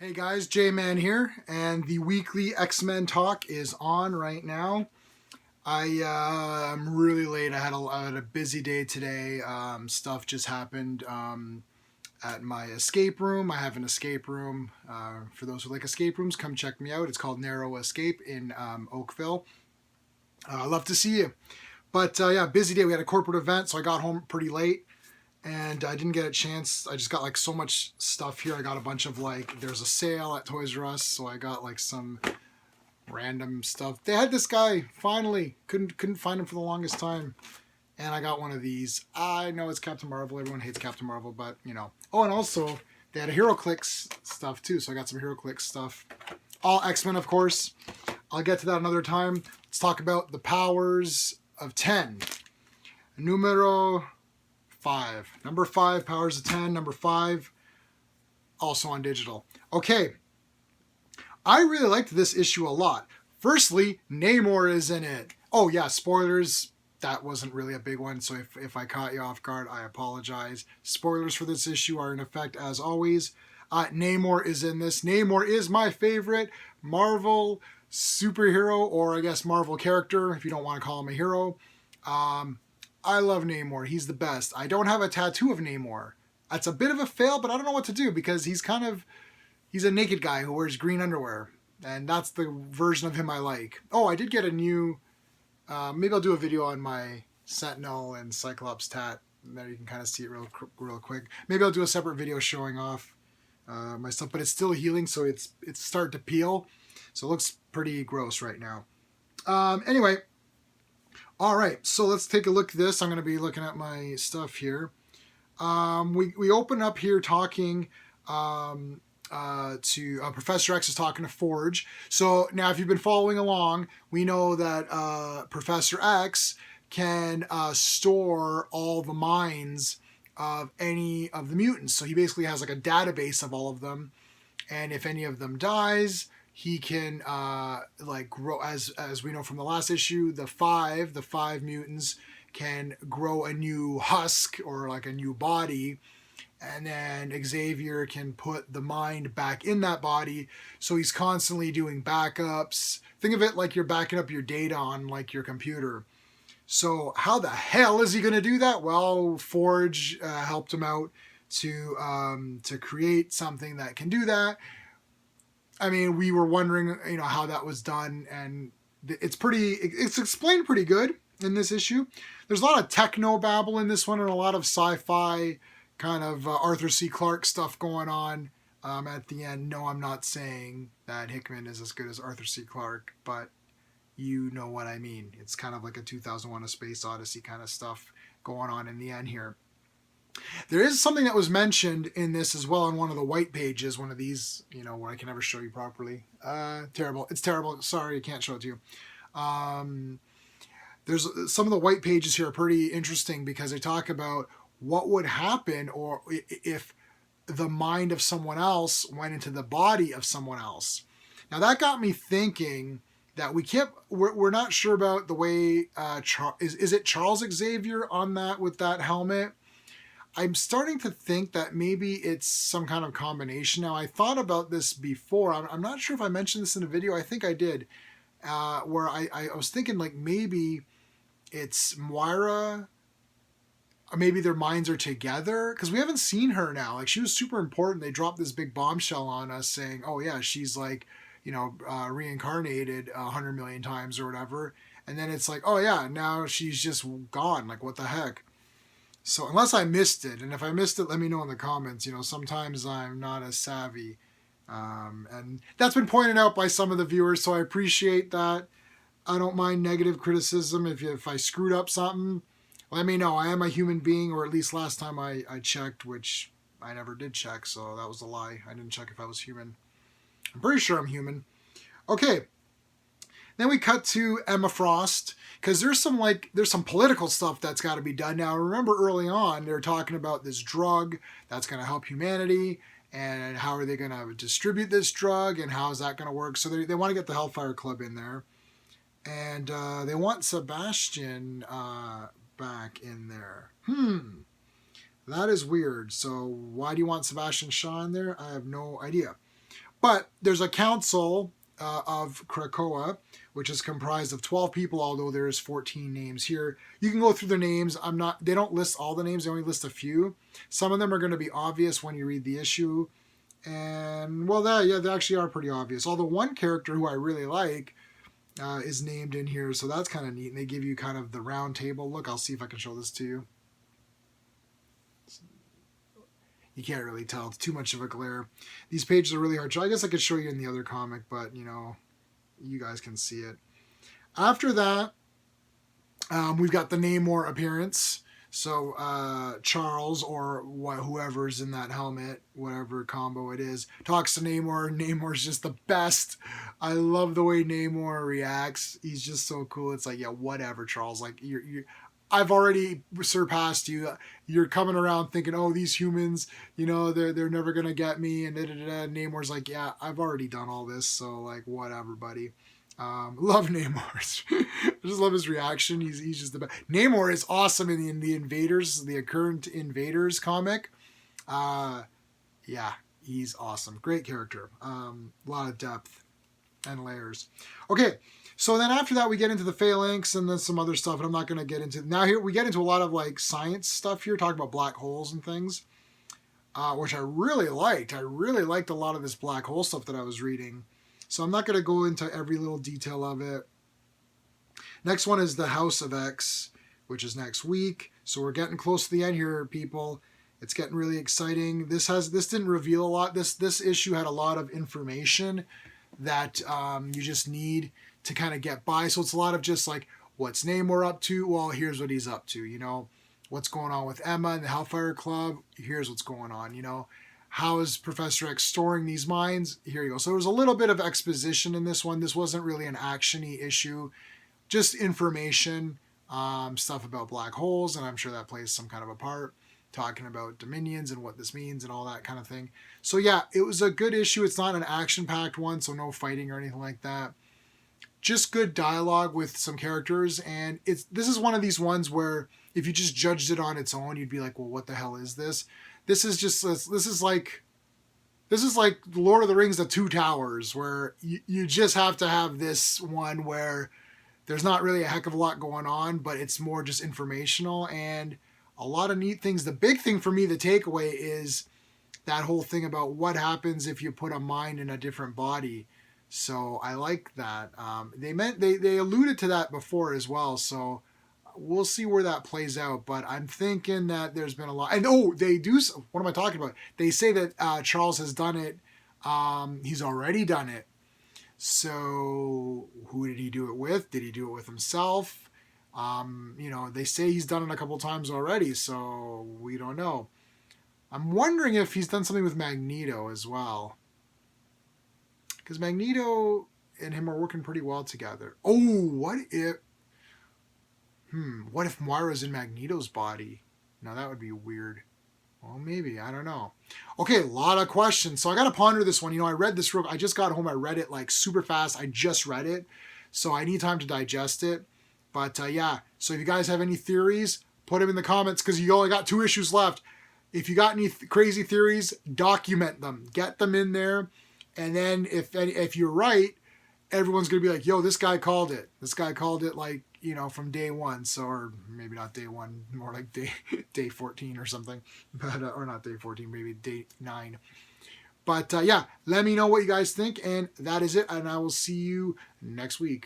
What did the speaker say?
Hey guys, J-Man here, and the weekly X-Men talk is on right now. I'm really late. I had a busy day today. Stuff just happened at my escape room. I have an escape room. For those who like escape rooms, come check me out. It's called Narrow Escape in Oakville. I'd love to see you. But yeah, busy day. We had a corporate event, so I got home pretty late and I didn't get a chance. I just got like so much stuff here. I got a bunch of like, there's a sale at Toys R Us, so I got like some random stuff. They had this guy finally. Couldn't find him for the longest time, and I got one of these. I know it's Captain Marvel. Everyone hates Captain Marvel, but you know. Oh, and also they had a HeroClix stuff too, so I got some HeroClix stuff. All X-Men, of course. I'll get to that another time. Let's talk about the powers of 10. Numero 5. Number 5, Powers of 10. Number 5, also on digital. Okay, I really liked this issue a lot. Firstly, Namor is in it. Oh yeah, spoilers. That wasn't really a big one, so if I caught you off guard, I apologize. Spoilers for this issue are in effect as always. Namor is in this. Namor is my favorite Marvel superhero, or I guess Marvel character, if you don't want to call him a hero. I love Namor. He's the best. I don't have a tattoo of Namor. That's a bit of a fail, but I don't know what to do because he's a naked guy who wears green underwear, and that's the version of him I like. Oh, I did get a new. Maybe I'll do a video on my Sentinel and Cyclops tat. There you can kind of see it real quick. Maybe I'll do a separate video showing off my stuff, but it's still healing, so it's starting to peel, so it looks pretty gross right now. Anyway, all right, so let's take a look at this. I'm going to be looking at my stuff here. We open up here talking to Professor X is talking to Forge. So now, if you've been following along, we know that Professor X can store all the minds of any of the mutants. So he basically has like a database of all of them, and if any of them dies, he can like grow. As we know from the last issue, the five mutants can grow a new husk or like a new body, and then Xavier can put the mind back in that body. So he's constantly doing backups. Think of it like you're backing up your data on like your computer. So how the hell is he going to do that? Well, Forge helped him out to create something that can do that. I mean, we were wondering, how that was done, and it's explained pretty good in this issue. There's a lot of techno babble in this one, and a lot of sci-fi kind of Arthur C. Clarke stuff going on at the end. No, I'm not saying that Hickman is as good as Arthur C. Clarke, but you know what I mean. It's kind of like a 2001: A Space Odyssey kind of stuff going on in the end here. There is something that was mentioned in this as well on one of the white pages, one of these, where I can never show you properly. Terrible. It's terrible. Sorry, I can't show it to you. There's some of the white pages here are pretty interesting because they talk about what would happen or if the mind of someone else went into the body of someone else. Now that got me thinking that we're not sure about the way is it Charles Xavier on that with that helmet. I'm starting to think that maybe it's some kind of combination. Now, I thought about this before. I'm not sure if I mentioned this in a video. I think I did, where I was thinking like maybe it's Moira, or maybe their minds are together, because we haven't seen her now. Like, she was super important. They dropped this big bombshell on us saying, oh yeah, she's like, reincarnated 100 million times or whatever. And then it's like, oh yeah, now she's just gone. Like, what the heck? So unless I missed it, and if I missed it, let me know in the comments. Sometimes I'm not as savvy. And that's been pointed out by some of the viewers, so I appreciate that. I don't mind negative criticism. If I screwed up something, let me know. I am a human being, or at least last time I checked, which I never did check, so that was a lie. I didn't check if I was human. I'm pretty sure I'm human. Okay. Then we cut to Emma Frost, because there's some political stuff that's got to be done. Now, remember early on, they were talking about this drug that's going to help humanity, and how are they going to distribute this drug, and how is that going to work? So they want to get the Hellfire Club in there, and they want Sebastian back in there. That is weird. So why do you want Sebastian Shaw in there? I have no idea. But there's a council of Krakoa, which is comprised of 12 people, although there's 14 names here. You can go through their names. They don't list all the names, they only list a few. Some of them are going to be obvious when you read the issue. And, well, they actually are pretty obvious. Although one character who I really like is named in here, so that's kind of neat. And they give you kind of the round table look. I'll see if I can show this to you. You can't really tell. It's too much of a glare. These pages are really hard. I guess I could show you in the other comic, but, you guys can see it. After that, we've got the Namor appearance. So Charles, or whoever's in that helmet, whatever combo it is, talks to Namor. Namor's just the best. I love the way Namor reacts. He's just so cool. It's like, yeah, whatever, Charles. Like, I've already surpassed you. You're coming around thinking, oh, these humans, they're never gonna get me. And Namor's like, yeah, I've already done all this. So like, whatever, buddy. Love Namor. I just love his reaction. He's just the best. Namor is awesome in the Invaders, the current Invaders comic. Yeah, he's awesome. Great character. A lot of depth and layers. Okay, so then after that we get into the Phalanx and then some other stuff, and I'm not going to get into. Now here we get into a lot of like science stuff here, talking about black holes and things, which I really liked. I really liked a lot of this black hole stuff that I was reading. So I'm not going to go into every little detail of it. Next one is the House of X, which is next week. So we're getting close to the end here, people. It's getting really exciting. This didn't reveal a lot. This issue had a lot of information that you just need to kind of get by. So it's a lot of just like, what's Namor up to? Well, here's what he's up to. What's going on with Emma and the Hellfire Club? Here's what's going on. How is Professor X storing these mines? Here you go. So there was a little bit of exposition in this one. This wasn't really an action-y issue, just information, stuff about black holes, and I'm sure that plays some kind of a part, talking about Dominions and what this means and all that kind of thing. So yeah, it was a good issue. It's not an action-packed one, so no fighting or anything like that. Just good dialogue with some characters, and this is one of these ones where if you just judged it on its own, you'd be like, well, what the hell is this? This is like Lord of the Rings, The Two Towers, where you just have to have this one where there's not really a heck of a lot going on, but it's more just informational and a lot of neat things. The big thing for me, the takeaway, is that whole thing about what happens if you put a mind in a different body. So I like that. They alluded to that before as well, so we'll see where that plays out, but I'm thinking that there's been a lot. And they do. What am I talking about? They say that Charles has done it. He's already done it. So who did he do it with? Did he do it with himself? They say he's done it a couple times already, so we don't know. I'm wondering if he's done something with Magneto as well, because Magneto and him are working pretty well together. Oh, what if Moira's in Magneto's body? Now that would be weird. Well, maybe. I don't know. Okay, a lot of questions. So I got to ponder this one. I read this I just got home. I read it like super fast. I just read it. So I need time to digest it. But yeah, so if you guys have any theories, put them in the comments, because you only got 2 issues left. If you got any crazy theories, document them. Get them in there. And then if you're right, everyone's going to be like, yo, this guy called it. This guy called it like, from day one. So, or maybe not day one, more like day 14 or something, but, or not day 14, maybe day 9. But yeah, let me know what you guys think. And that is it. And I will see you next week.